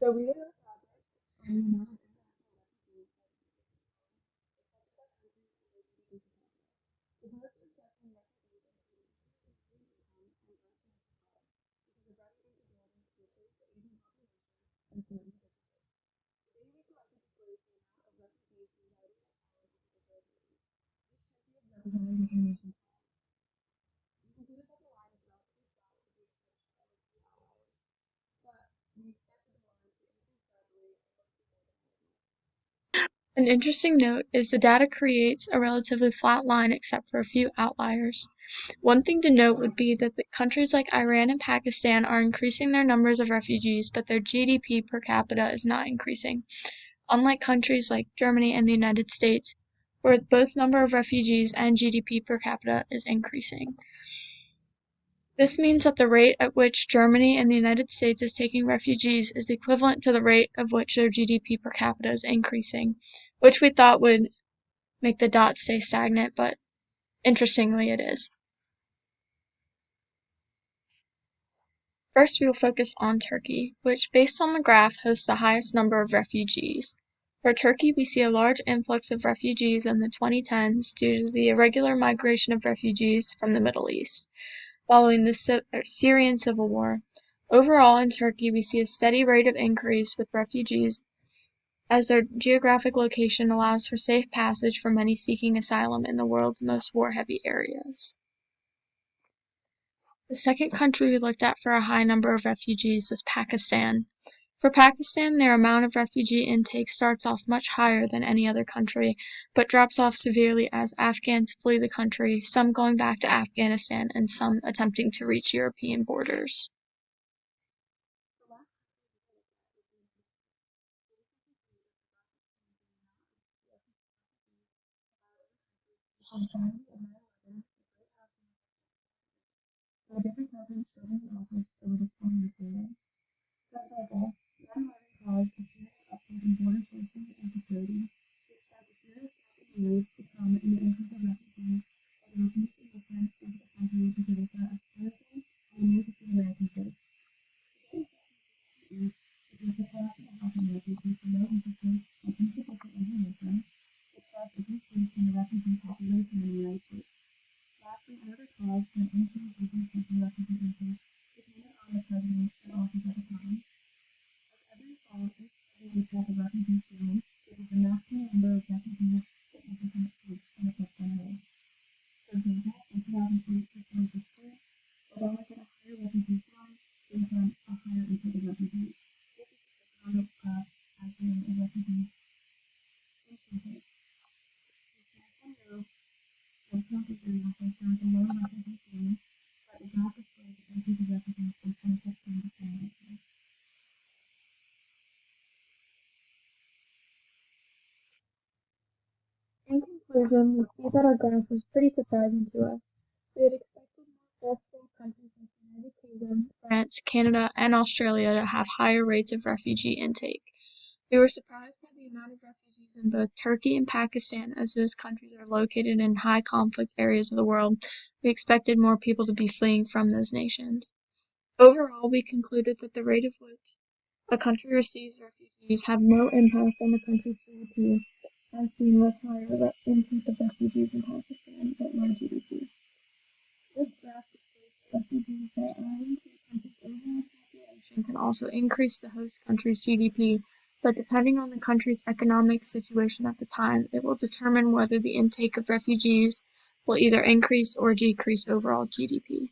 So we did a project on the amount of international refugees that the US accepted by countries and their GDP per capita. Opposed to accepting refugees at the median income and less domestic product because of refugees' ability to replace the aging population and certain businesses. The data we collected displays the amount of refugees residing asylum in particular countries. Each country is represented with their nation's flag. We concluded that the line is relatively flat with the exception of a few outliers, but we expected the line to increase gradually and mostly more dramatically. An interesting note is the data creates a relatively flat line except for a few outliers. One thing to note would be that the countries like Iran and Pakistan are increasing their numbers of refugees, but their GDP per capita is not increasing, unlike countries like Germany and the United States, where both number of refugees and GDP per capita is increasing. This means that the rate at which Germany and the United States is taking refugees is equivalent to the rate of which their GDP per capita is increasing, which we thought would make the dot stay stagnant, but interestingly it is. First we will focus on Turkey, which based on the graph hosts the highest number of refugees. For Turkey, we see a large influx of refugees in the 2010s due to the irregular migration of refugees from the Middle East, following the Syrian civil war. Overall, in Turkey, we see a steady rate of increase with refugees as their geographic location allows for safe passage for many seeking asylum in the world's most war-heavy areas. The second country we looked at for a high number of refugees was Pakistan. For Pakistan, their amount of refugee intake starts off much higher than any other country, but drops off severely as Afghans flee the country, some going back to Afghanistan and some attempting to reach European borders. There are different presidents serving in office over this 20-year period. For example, 9/11 caused a serious uptick in border safety and security, which caused a serious gap in years to come in the intake of refugees as they refused to listen into the country due to the threat of terrorism and the need to keep Americans safe. The great recession of 2008, which was the collapse of the housing market due to low interest rates and insufficient regulation, which caused a decrease in the refugee population in the United States. Lastly, another cause for an increase or decrease in refugee intake depended on the president in office at the time. As every fall, each president would set a refugee ceiling, which is the maximum number of refugees that country can take in a fiscal year. For example, in 2008 to 2016, Obama set a higher refugee ceiling based on a higher intake of refugees. This is the economic graph as the rate of refugees increases. As one row, when Trump was in office, there was a lower refugee ceiling, but the graph displays the increase of refugees from 2016 to 2019. In conclusion, we see that our graph was pretty surprising to us. We had expected more first-world countries like the United Kingdom, France, Canada, and Australia to have higher rates of refugee intake. We were surprised by the amount of refugees in both Turkey and Pakistan, as those countries are located in high conflict areas of the world. We expected more people to be fleeing from those nations. Overall, we concluded that the rate of which a country receives refugees have no impact on the country's GDP, as seen with higher intake of refugees in Pakistan but low GDP. This graph displays that refugees that are adding to a country's overall population can also increase the host country's GDP, but depending on the country's economic situation at the time, it will determine whether the intake of refugees will either increase or decrease overall GDP.